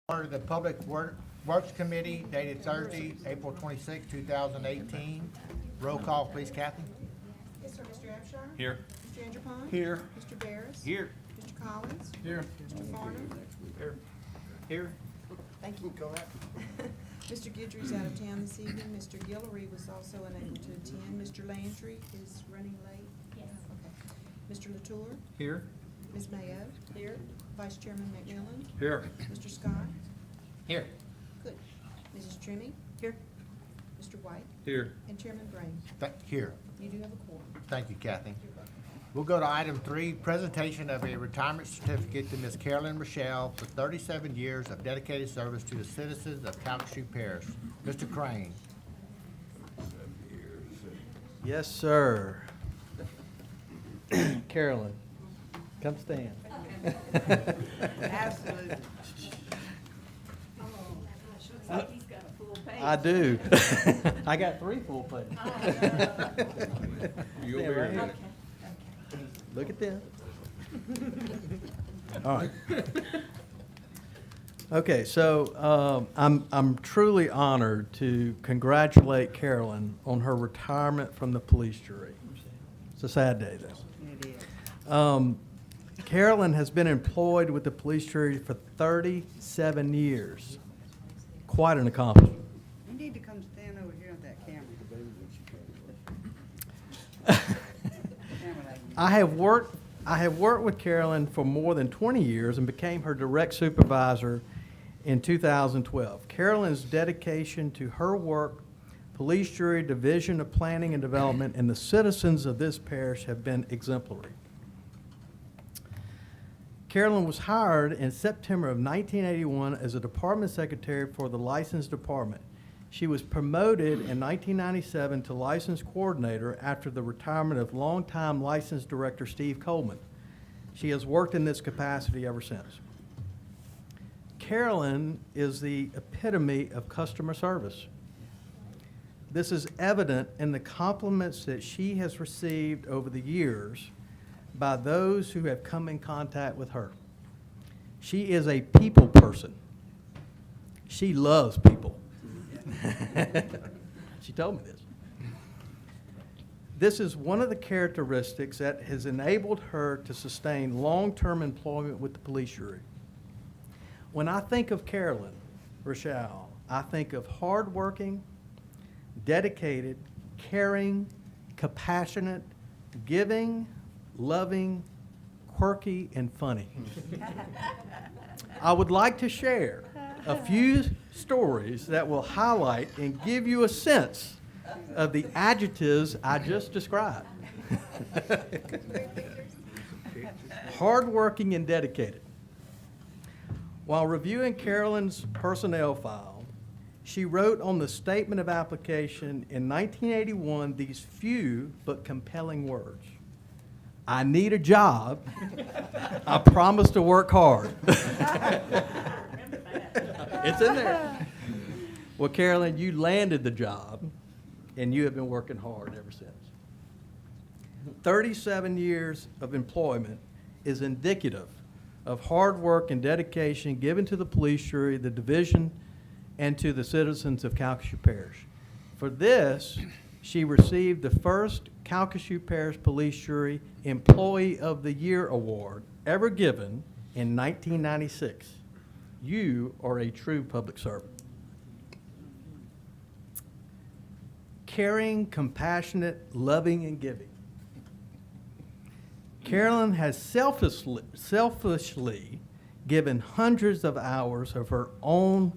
Order the Public Works Committee dated Thursday, April 26, 2018. Roll call, please, Kathy. Yes, sir. Mr. Abshire? Here. Mr. Anderpont? Here. Mr. Barris? Here. Mr. Collins? Here. Mr. Farnum? Here. Here. Thank you. Go ahead. Mr. Guidry's out of town this evening. Mr. Guillory was also unable to attend. Mr. Landry is running late. Yes. Okay. Mr. Latour? Here. Ms. Mayo? Here. Vice Chairman McMillan? Here. Mr. Scott? Here. Good. Mrs. Trimmie? Here. Mr. White? Here. And Chairman Brain. Here. You do have a quorum. Thank you, Kathy. We'll go to item 3, presentation of a retirement certificate to Ms. Carolyn Rochelle for 37 years of dedicated service to the citizens of Calcasieu Parish. Mr. Crane. Yes, sir. Carolyn, come stand. Absolutely. Looks like he's got a full page. I do. I got 3 full pages. You Stand over right here. here. Look at them. All right. Okay, so I'm truly honored to congratulate Carolyn on her retirement from the police jury. It's a sad day, though. It is. Carolyn has been employed with the police jury for 37 years. Quite an accomplishment. You need to come stand over here at that camera. I have worked with Carolyn for more than 20 years and became her direct supervisor in 2012. Carolyn's dedication to her work, Police Jury Division of Planning and Development, and the citizens of this parish have been exemplary. Carolyn was hired in September of 1981 as a department secretary for the license department. She was promoted in 1997 to license coordinator after the retirement of longtime license director Steve Coleman. She has worked in this capacity ever since. Carolyn is the epitome of customer service. This is evident in the compliments that she has received over the years by those who have come in contact with her. She is a people person. She loves people. She told me this. This is one of the characteristics that has enabled her to sustain long-term employment with the police jury. When I think of Carolyn Rochelle, I think of hardworking, dedicated, caring, compassionate, giving, loving, quirky, and funny. I would like to share a few stories that will highlight and give you a sense of the adjectives I just described. Hardworking and dedicated. While reviewing Carolyn's personnel file, she wrote on the statement of application in 1981 these few but compelling words. I need a job. I promise to work hard. It's in there. Well, Carolyn, you landed the job, and you have been working hard ever since. 37 years of employment is indicative of hard work and dedication given to the police jury, the division, and to the citizens of Calcasieu Parish. For this, she received the first Calcasieu Parish Police Jury Employee of the Year award ever given in 1996. You are a true public servant. Caring, compassionate, loving, and giving. Carolyn has selfishly given hundreds of hours of her own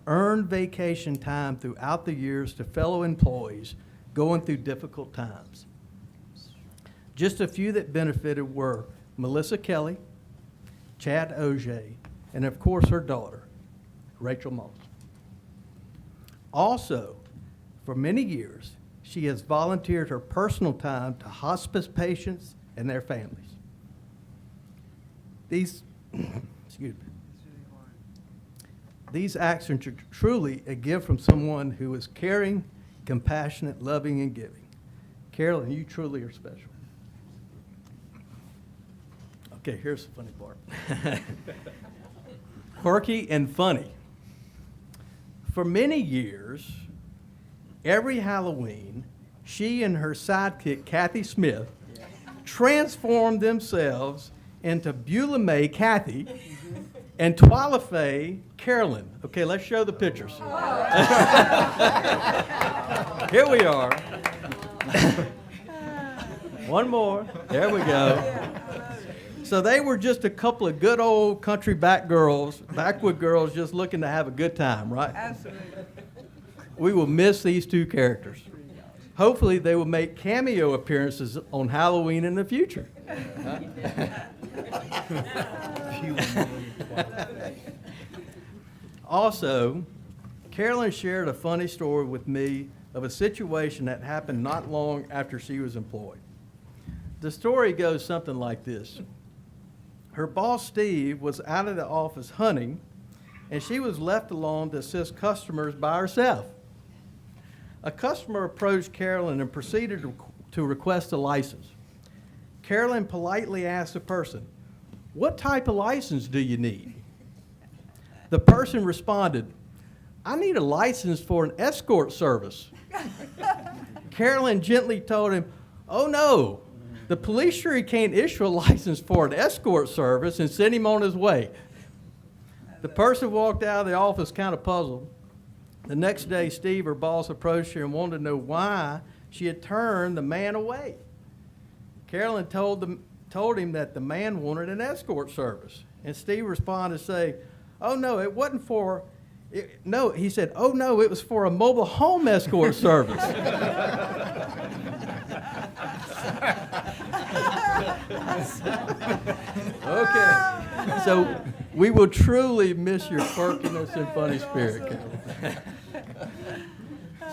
earned vacation time throughout the years to fellow employees going through difficult times. Just a few that benefited were Melissa Kelly, Chad Auger, and of course her daughter, Rachel Moss. Also, for many years, she has volunteered her personal time to hospice patients and their families. These, excuse me, these acts are truly a gift from someone who is caring, compassionate, loving, and giving. Carolyn, you truly are special. Okay, here's the funny part. quirky and funny. For many years, every Halloween, she and her sidekick, Kathy Smith, transformed themselves into Beulah May Kathy and Twila Faye Carolyn. Okay, let's show the pictures. Here we are. One more. There we go. So they were just a couple of good old country backwood girls just looking to have a good time, right? Absolutely. We will miss these two characters. Hopefully they will make cameo appearances on Halloween in the future. Also, Carolyn shared a funny story with me of a situation that happened not long after she was employed. The story goes something like this. Her boss, Steve, was out of the office hunting, and she was left alone to assist customers by herself. A customer approached Carolyn and proceeded to request a license. Carolyn politely asked the person, "What type of license do you need?" The person responded, "I need a license for an escort service." Carolyn gently told him, "Oh no, the police sure he can't issue a license for an escort service," and sent him on his way. The person walked out of the office kind of puzzled. The next day, Steve, her boss, approached her and wanted to know why she had turned the man away. Carolyn told him that the man wanted an escort service. And Steve responded saying, "Oh no, it wasn't for, no," he said, "Oh no, it was for a mobile home escort service." Okay, so we will truly miss your quirkiness and funny spirit, Carolyn.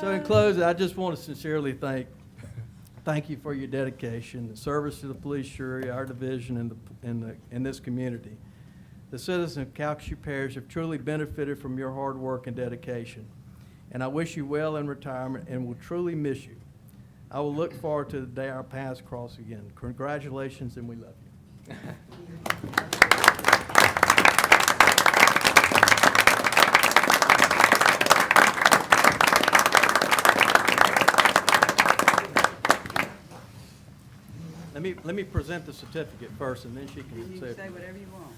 So in closing, I just want to sincerely thank you for your dedication and service to the police jury, our division, in this community. The citizens of Calcasieu Parish have truly benefited from your hard work and dedication, and I wish you well in retirement and will truly miss you. I will look forward to the day our paths cross again. Congratulations, and we love you. Let me present the certificate first, and then she You can can say. say whatever you want.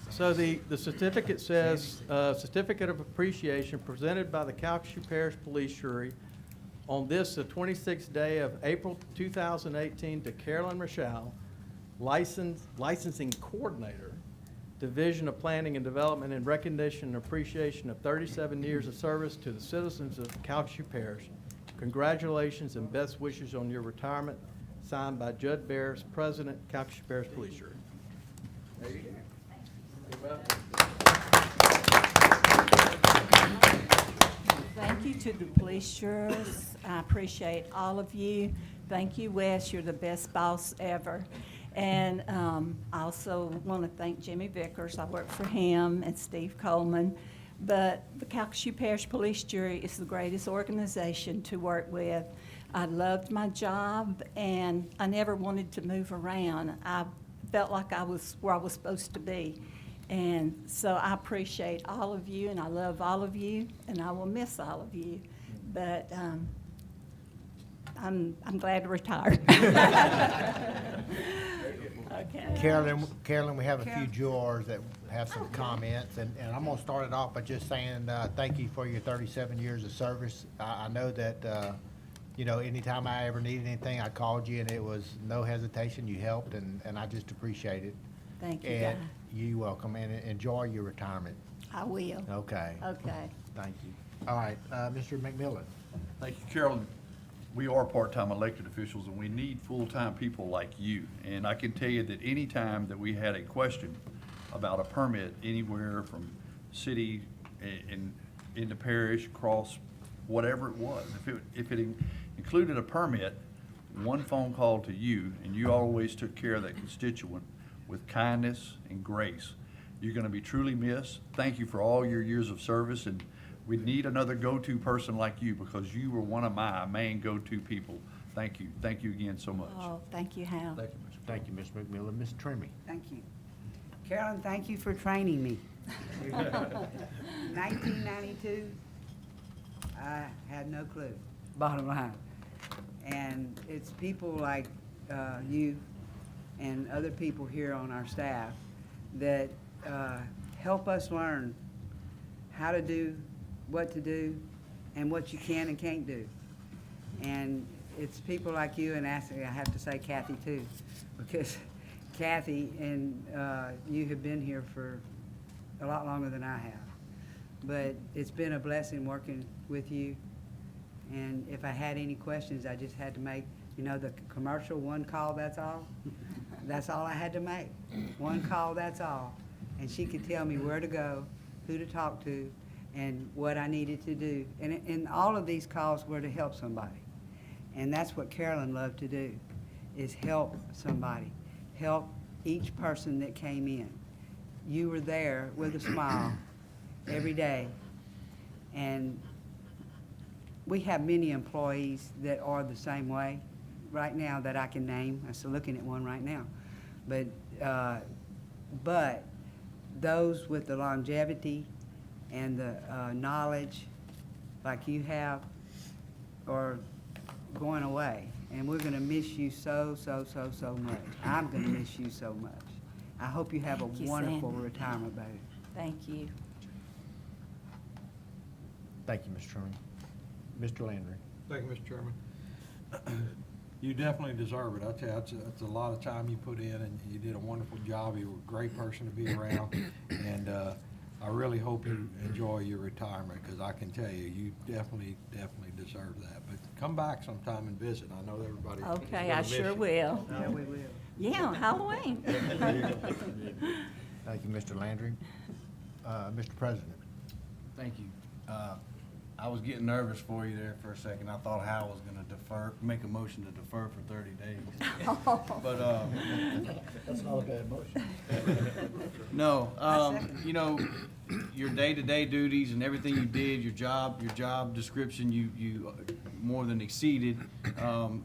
So the certificate says, Certificate of Appreciation presented by the Calcasieu Parish Police Jury on this, the 26th day of April 2018, to Carolyn Rochelle, Licensing Coordinator, Division of Planning and Development, in recognition and appreciation of 37 years of service to the citizens of Calcasieu Parish. Congratulations and best wishes on your retirement. Signed by Judd Bears, President, Calcasieu Parish Police Jury. There you go. Thank you to the police jurors. I appreciate all of you. Thank you, Wes. You're the best boss ever. And I also want to thank Jimmy Vickers. I work for him, and Steve Coleman. But the Calcasieu Parish Police Jury is the greatest organization to work with. I loved my job, and I never wanted to move around. I felt like I was where I was supposed to be. And so I appreciate all of you, and I love all of you, and I will miss all of you. But I'm glad to retire. Okay. Carolyn, we have a few jurors that have some comments, and I'm gonna start it off by just saying, thank you for your 37 years of service. I know that, you know, anytime I ever needed anything, I called you, and it was no hesitation. You helped, and I just appreciate it. Thank you, And Guy. you're welcome, and enjoy your retirement. I will. Okay. Okay. Thank you. All right, Mr. McMillan. Thank you, Carolyn. We are part-time elected officials, and we need full-time people like you. And I can tell you that any time that we had a question about a permit anywhere from city in the parish, across whatever it was, if it included a permit, one phone call to you, and you always took care of that constituent with kindness and grace. You're going to be truly missed. Thank you for all your years of service, and we need another go-to person like you, because you were one of my main go-to people. Thank you. Thank you again so much. Oh, thank you, Hal. Thank you, Mr. Thank you, Mr. McMillan. Ms. Trimmy. Thank you. Carolyn, thank you for training me. 1992, I had no clue, bottom line. And it's people like you and other people here on our staff that help us learn how to do, what to do, and what you can and can't do. And it's people like you, and actually I have to say Kathy too, because Kathy and you have been here for a lot longer than I have. But it's been a blessing working with you. And if I had any questions, I just had to make, you know, the commercial, one call, that's all. That's all I had to make. One call, that's all. And she could tell me where to go, who to talk to, and what I needed to do. And all of these calls were to help somebody. And that's what Carolyn loved to do, is help somebody, help each person that came in. You were there with a smile every day. And we have many employees that are the same way right now that I can name. I'm still looking at one right now. But those with the longevity and the knowledge like you have are going away. And we're gonna miss you so much. I'm gonna miss you so much. I hope you have a Thank you, wonderful Sandy. retirement, baby. Thank you. Thank you, Mr. Truman. Mr. Landry. Thank you, Mr. Chairman. You definitely deserve it. I tell you, it's a lot of time you put in, and you did a wonderful job. You were a great person to be around, and I really hope you enjoy your retirement, because I can tell you, you definitely deserve that. But come back sometime and visit. I know everybody. is Okay, gonna I miss sure you. will. Yeah, we will. Yeah, on Halloween. Thank you, Mr. Landry. Mr. President. Thank you. I was getting nervous for you there for a second. I thought Hal was gonna make a motion to defer for 30 days. But, That's not a bad motion. no, you know, your day-to-day duties and everything you did, your job description, you more than exceeded.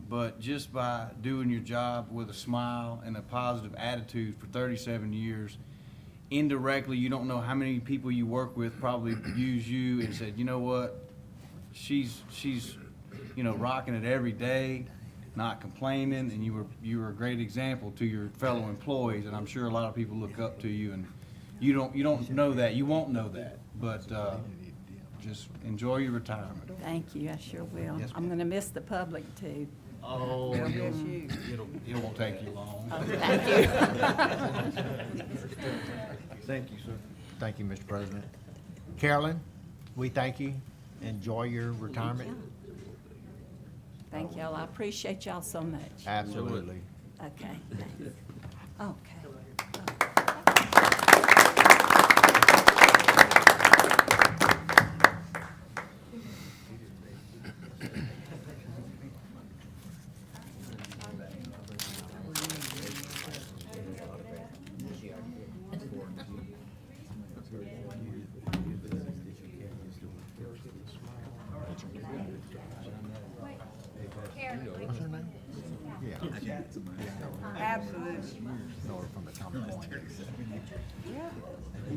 But just by doing your job with a smile and a positive attitude for 37 years, indirectly, you don't know how many people you work with probably use you and said, you know what, she's you know, rocking it every day, not complaining, and you were a great example to your fellow employees, and I'm sure a lot of people look up to you, and you don't know that, you won't know that, but just enjoy your retirement. Thank you, I sure will. Yes, I'm ma'am. gonna miss the public too. Oh, We'll miss you. it won't take you long. Oh, thank you. Thank you, sir. Thank you, Mr. President. Carolyn, we thank you. Enjoy your retirement. Thank y'all. I appreciate y'all so much. Absolutely. Okay, thanks. Okay. What's her name? Yeah. Absolutely. Know her from the Tom Point. Yeah.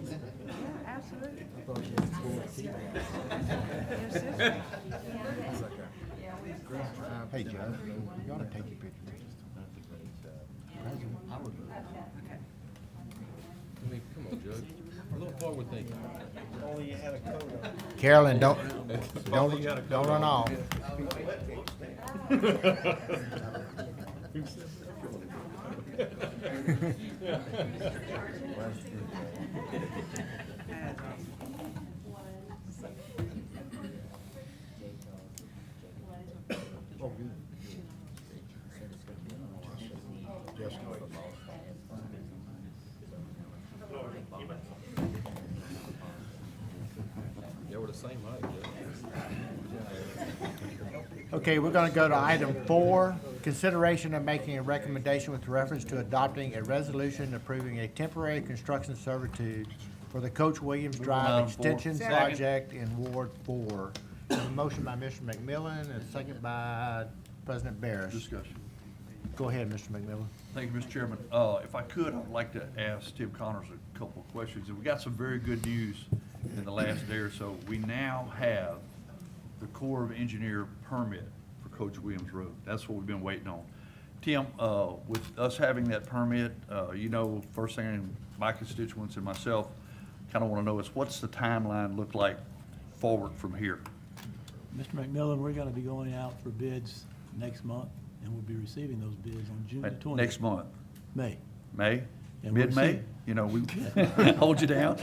Yeah, absolutely. Hey, Joe, you ought to take your picture. President, I would. Come on, Judge. A little forward thinking. Carolyn, don't run off. They were the same height, Judge. Okay, we're gonna go to item 4, consideration of making a recommendation with reference to adopting a resolution approving a temporary construction servitude for the Coach Williams Drive Item 4. Extension Second. Project in Ward 4. A motion by Mr. McMillan and a second by President Barris. Discussion. Go ahead, Mr. McMillan. Thank you, Mr. Chairman. If I could, I'd like to ask Tim Connors a couple of questions. We got some very good news in the last day or so. We now have the Corps of Engineer permit for Coach Williams Road. That's what we've been waiting on. Tim, with us having that permit, first thing my constituents and myself kind of want to know is what's the timeline look like forward from here? Mr. McMillan, we're going to be going out for bids next month, and we'll be receiving those bids on June the 20th. Next month? May. May? And we'll Mid-May? receive- We hold you down?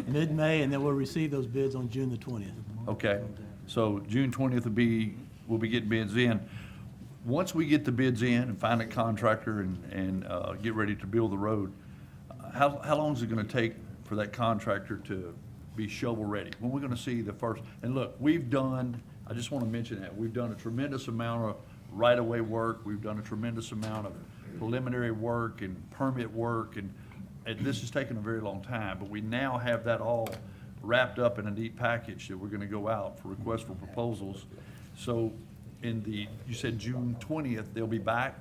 Mid-May, and then we'll receive those bids on June the 20th. Okay, so June 20th we'll be getting bids in. Once we get the bids in and find a contractor and get ready to build the road, how long is it gonna take for that contractor to be shovel-ready? When we're gonna see the first, and look, I just wanna mention that, we've done a tremendous amount of right-of-way work, we've done a tremendous amount of preliminary work and permit work, and this has taken a very long time, but we now have that all wrapped up in a neat package that we're gonna go out for requests for proposals. So you said June 20th, they'll be back?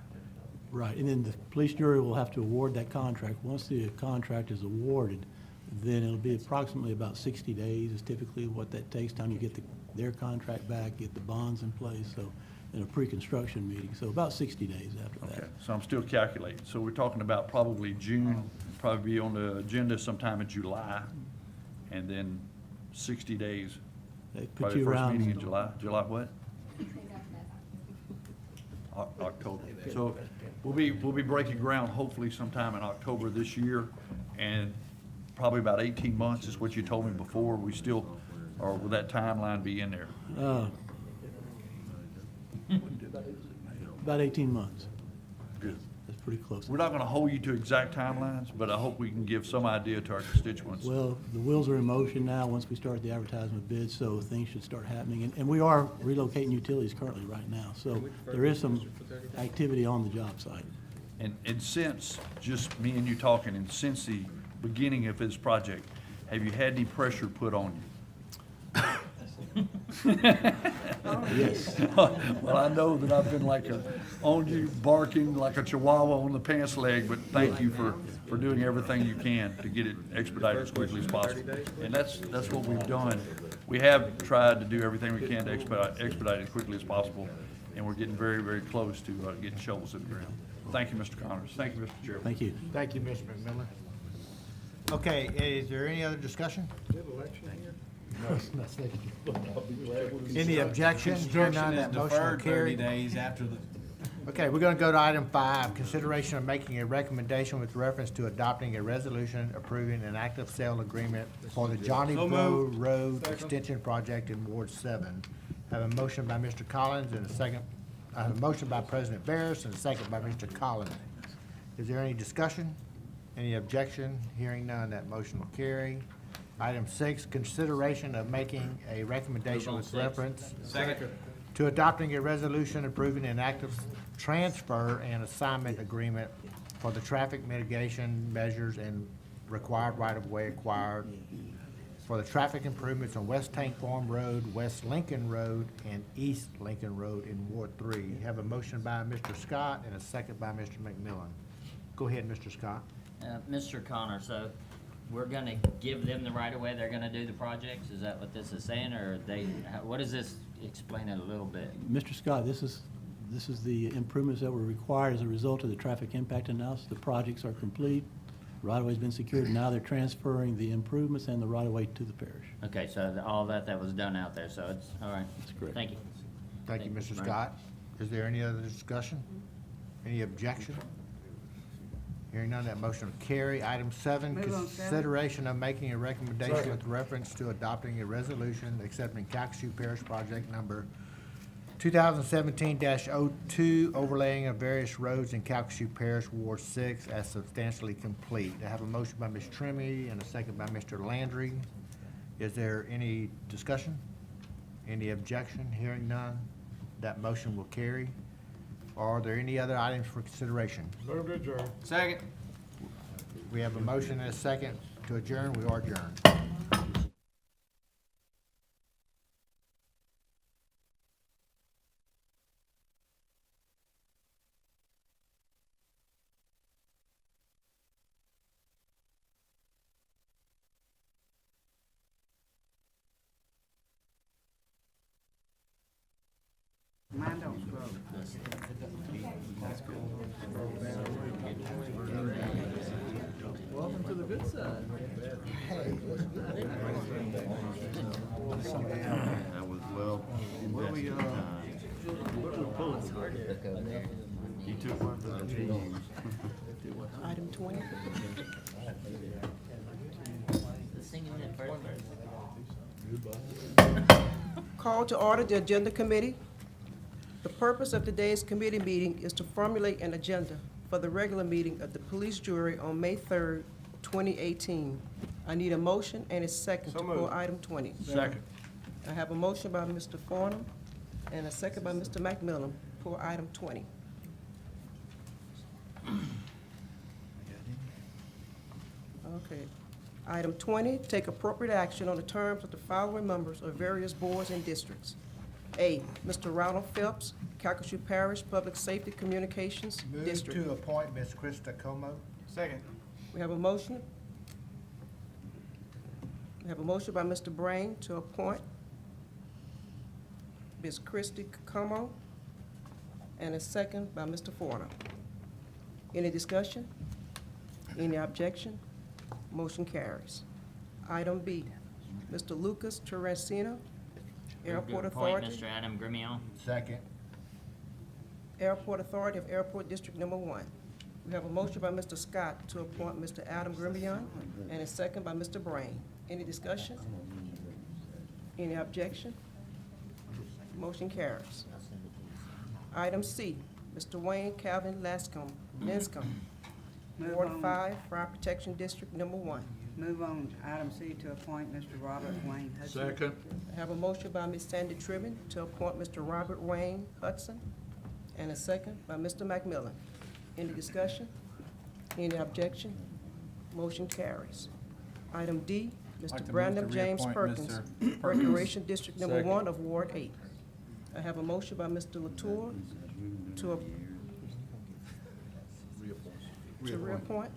Right, and then the police jury will have to award that contract. Once the contract is awarded, then it'll be approximately about 60 days is typically what that takes, time you get their contract back, get the bonds in place, so, in a pre-construction meeting, so about 60 days after that. Okay, so I'm still calculating. So we're talking about probably June, probably be on the agenda sometime in July, and then 60 days. They put Probably you the first around. meeting in July. July what? October. So we'll be breaking ground hopefully sometime in October this year, and probably about 18 months is what you told me before. We still, or will that timeline be in there? About 18 months. Good. That's pretty close. We're not gonna hold you to exact timelines, but I hope we can give some idea to our constituents. Well, the wheels are in motion now, once we start the advertisement bids, so things should start happening. And we are relocating utilities currently right now, so there is some activity on the job site. And since, just me and you talking, and since the beginning of this project, have you had any pressure put on you? Yes. Well, I know that I've been on you, barking like a chihuahua on the pants leg, but thank you for doing everything you can to get it expedited as quickly as possible. And that's what we've done. We have tried to do everything we can to expedite it as quickly as possible, and we're getting very, very close to getting shovels in the ground. Thank you, Mr. Connors. Thank you, Mr. Chairman. Thank you. Thank you, Mr. McMillan. Okay, is there any other discussion? Any objection? Hearing none, Construction is that motion will deferred 30 carry. days after the, Okay, we're gonna go to item 5, consideration of making a recommendation with reference to adopting a resolution approving an active sale agreement for the Johnny Blow Road Extension Project in Ward 7. Have a motion by Mr. Collins and a second, I have a motion by President Barris and a second by Mr. Collins. Is there any discussion? Any objection? Hearing none, that motion will carry. Item 6, consideration of making a recommendation with reference second, to adopting a resolution approving an active transfer and assignment agreement for the traffic mitigation measures and required right-of-way acquired for the traffic improvements on West Tank Farm Road, West Lincoln Road, and East Lincoln Road in Ward 3. Have a motion by Mr. Scott and a second by Mr. McMillan. Go ahead, Mr. Scott. Mr. Connor, so we're gonna give them the right of way, they're gonna do the projects? Is that what this is saying, or what is this? Explain it a little bit. Mr. Scott, this is the improvements that were required as a result of the traffic impact analysis. The projects are complete, right-of-way's been secured, and now they're transferring the improvements and the right-of-way to the parish. Okay, so all that was done out there, so it's, all right. That's correct. Thank you. Thank you, Mr. Right. Scott. Is there any other discussion? Any objection? Hearing none, that motion will carry. Item 7, Move on, seven. consideration of making a recommendation with reference to adopting a resolution accepting Calcasieu Parish Project Number 2017-02, overlaying of various roads in Calcasieu Parish, Ward 6, as substantially complete. I have a motion by Ms. Trimmy and a second by Mr. Landry. Is there any discussion? Any objection? Hearing none, that motion will carry. Are there any other items for consideration? second. We have a motion and a second to adjourn. We are adjourned. Mine don't scroll. Welcome to the good side. I was well invested time. He took one for the team. Item 20. Singing in first verse. Call to order the Agenda Committee. The purpose of today's committee meeting is to formulate an agenda for the regular meeting of the police jury on May 3rd, 2018. I need a motion and a second to pull item 20. Second. I have a motion by Mr. Farnum and a second by Mr. McMillan. Pull item 20. Okay. Item 20, take appropriate action on the terms of the following members of various boards and districts. A, Mr. Ronald Phelps, Calcasieu Parish Public Safety Communications Move District. to appoint Ms. Krista Como. Second. We have a motion. We have a motion by Mr. Brain to appoint Ms. Christie Como, and a second by Mr. Farnum. Any discussion? Any objection? Motion carries. Item B, Mr. Lucas Terracino, Airport Appoint Authority, Mr. Adam Grimion. Second. Airport Authority of Airport District Number 1. We have a motion by Mr. Scott to appoint Mr. Adam Grimion, and a second by Mr. Brain. Any discussion? Any objection? Motion carries. Item C, Mr. Wayne Calvin Lanscombe, Move Ward on. 5, Fire Protection District Number 1. Move on, item C, to appoint Mr. Robert Wayne Hudson. Second. I have a motion by Ms. Sandy Tribben to appoint Mr. Robert Wayne Hudson, and a second by Mr. McMillan. Any discussion? Any objection? Motion carries. Item D, Like Mr. to Brandon move to James reappoint Perkins, Mr. Recreation District Number Second. 1 of Ward 8. I have a motion by Mr. Latour to reappoint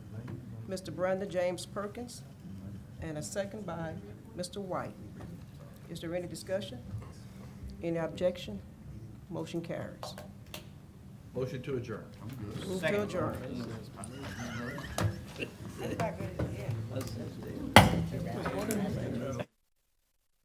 Mr. Brandon James Perkins, and a second by Mr. White. Is there any discussion? Any objection? Motion carries. Motion to adjourn. Move to adjourn. That's not good, yeah.